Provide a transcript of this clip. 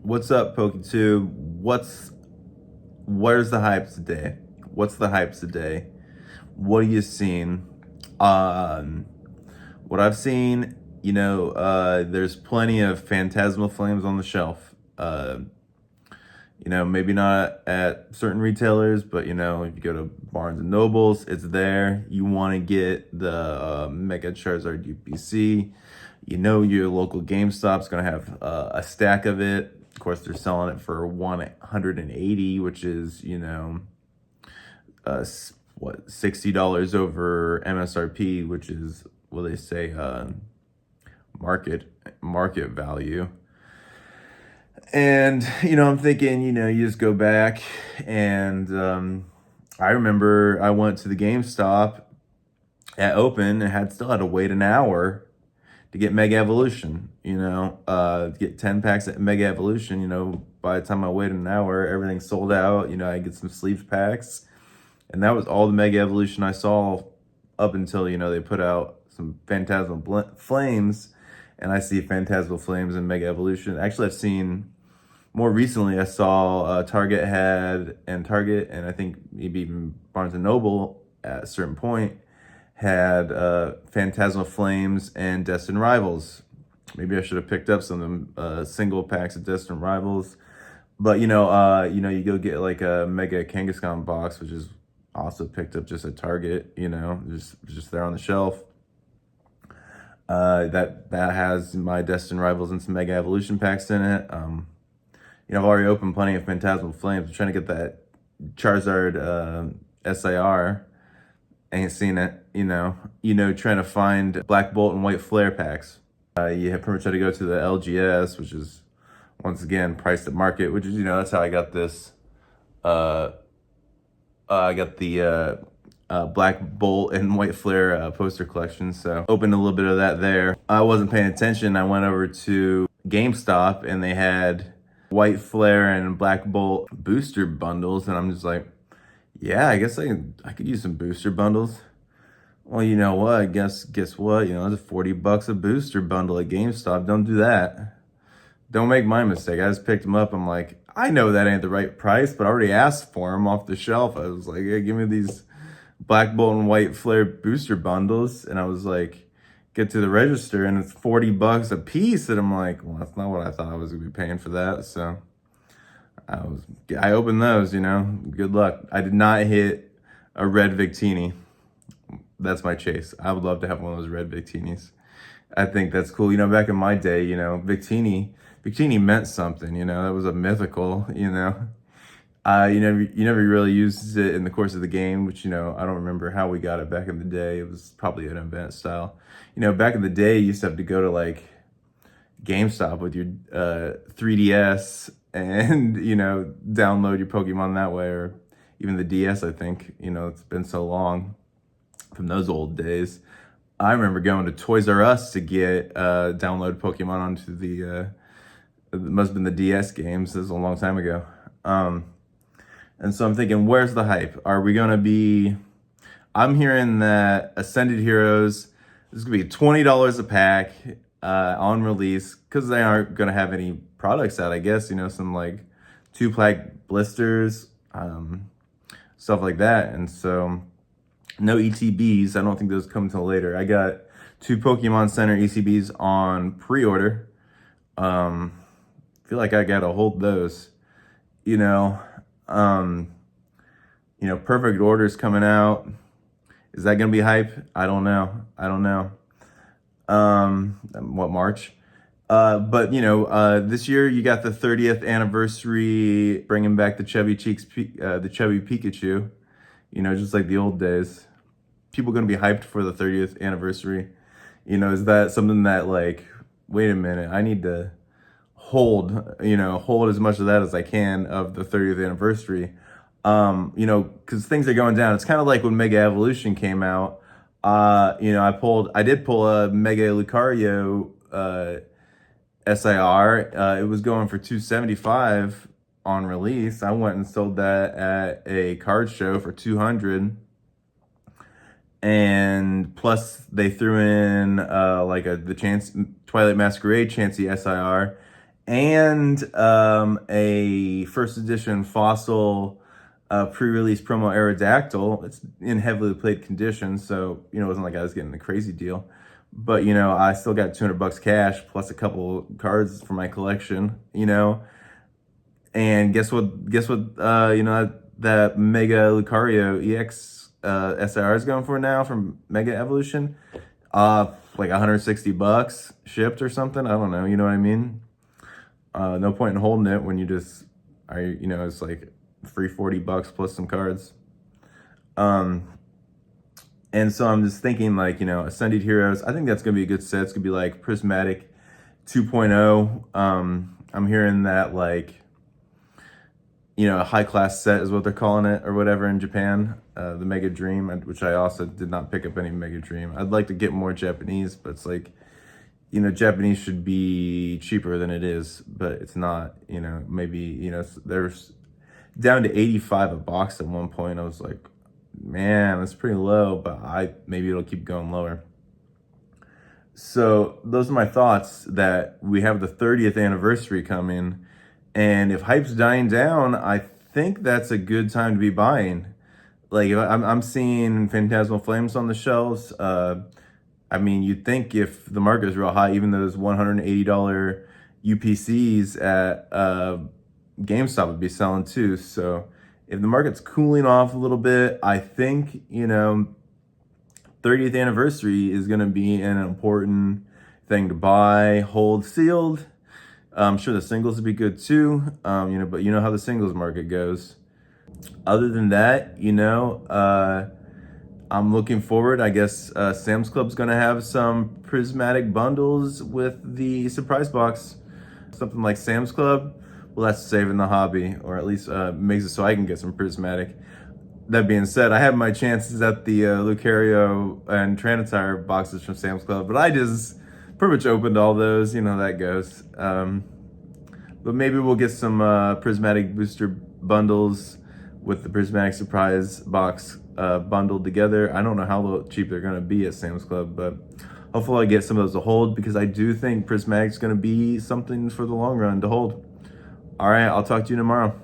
What's up, Poke2? Where's the hype today? What's the hype today? What are you seeing? Um, what I've seen, there's plenty of Phantasmal Flames on the shelf. Maybe not at certain retailers, but if you go to Barnes and Nobles, it's there. You want to get the Mega Charizard UPC. Your local GameStop's gonna have a stack of it. Of course, they're selling it for 180, which is $60 over MSRP, which is what they say market value. And I'm thinking, you just go back and I remember I went to the GameStop at open and still had to wait an hour to get Mega Evolution, to get 10 packs at Mega Evolution. By the time I waited an hour, everything sold out. I get some sleeve packs, and that was all the Mega Evolution I saw up until, they put out some Phantasmal Flames, and I see Phantasmal Flames and Mega Evolution. Actually, I've seen, more recently, I saw Target, and I think maybe even Barnes & Noble at a certain point, had Phantasmal Flames and Destined Rivals. Maybe I should have picked up some of them single packs of Destined Rivals. But you go get like a Mega Kangaskhan box, which is also picked up just at Target. Just there on the shelf. That has my Destined Rivals and some Mega Evolution packs in it. I've already opened plenty of Phantasmal Flames. I'm trying to get that Charizard SIR. Ain't seen it, trying to find Black Bolt and White Flare packs. You have pretty much had to go to the LGS, which is, once again, priced at market, which is, that's how I got this. I got the Black Bolt and White Flare poster collection, so opened a little bit of that there. I wasn't paying attention. I went over to GameStop, and they had White Flare and Black Bolt booster bundles, and I'm just like, yeah, I guess I could use some booster bundles. Well, you know what? Guess what? It's $40 a booster bundle at GameStop. Don't do that. Don't make my mistake. I just picked them up. I'm like, I know that ain't the right price, but I already asked for them off the shelf. I was like, yeah, give me these Black Bolt and White Flare booster bundles. And I was like, get to the register and it's $40 a piece. And I'm like, well, that's not what I thought I was gonna be paying for that. So I opened those, good luck. I did not hit a red Victini. That's my chase. I would love to have one of those red Victinis. I think that's cool. Back in my day, Victini meant something, that was a mythical, you never really used it in the course of the game, which, I don't remember how we got it back in the day. It was probably an event style. Back in the day, you used to have to go to like GameStop with your 3DS and download your Pokemon that way, or even the DS. I think it's been so long from those old days. I remember going to Toys R Us to get download Pokemon onto the it must have been the DS games. This was a long time ago. And so I'm thinking, where's the hype? Are we gonna be? I'm hearing that Ascended Heroes is gonna be $20 a pack on release, because they aren't gonna have any products out, I guess, some like 2-pack blisters, stuff like that. And so no ETBs. I don't think those come till later. I got 2 Pokemon Center ECBs on pre-order. Feel like I gotta hold those. Perfect Order's coming out. Is that gonna be hype? I don't know. What, March? But this year you got the 30th anniversary, bringing back the chubby Pikachu, just like the old days. People gonna be hyped for the 30th anniversary. Is that something that, like, wait a minute, I need to hold as much of that as I can of the 30th anniversary. Because things are going down. It's kind of like when Mega Evolution came out. I did pull a Mega Lucario SIR. It was going for $275 on release. I went and sold that at a card show for $200. And plus they threw in the Twilight Masquerade Chansey SIR and a first edition Fossil pre-release promo Aerodactyl. It's in heavily played condition, so it wasn't like I was getting a crazy deal. But I still got $200 cash plus a couple cards for my collection. And guess what? That Mega Lucario EX SIR is going for now from Mega Evolution. Like $160 shipped or something. I don't know. You know what I mean? No point in holding it when it's like free $40 plus some cards. And so I'm just thinking like, Ascended Heroes, I think that's going to be a good set. It's going to be like Prismatic 2.0. I'm hearing that like, a high class set is what they're calling it or whatever in Japan. The Mega Dream, which I also did not pick up any Mega Dream. I'd like to get more Japanese, but it's like, Japanese should be cheaper than it is, but it's not. Maybe, there's down to 85 a box at one point. I was like, man, that's pretty low, but maybe it'll keep going lower. So those are my thoughts that we have the 30th anniversary coming. And if hype's dying down, I think that's a good time to be buying. Like I'm seeing Phantasmal Flames on the shelves. You'd think if the market is real high, even those $180 UPCs at GameStop would be selling too. So if the market's cooling off a little bit, I think 30th anniversary is going to be an important thing to buy, hold, sealed. I'm sure the singles would be good too, but how the singles market goes. Other than that, I'm looking forward. I guess Sam's Club's going to have some prismatic bundles with the surprise box. Something like Sam's Club, well, that's saving the hobby, or at least makes it so I can get some prismatic. That being said, I have my chances at the Lucario and Tranitire boxes from Sam's Club, but I just pretty much opened all those. How that goes. But maybe we'll get some prismatic booster bundles with the prismatic surprise box bundled together. I don't know how cheap they're going to be at Sam's Club, but hopefully I get some of those to hold, because I do think prismatic's going to be something for the long run to hold. All right, I'll talk to you tomorrow.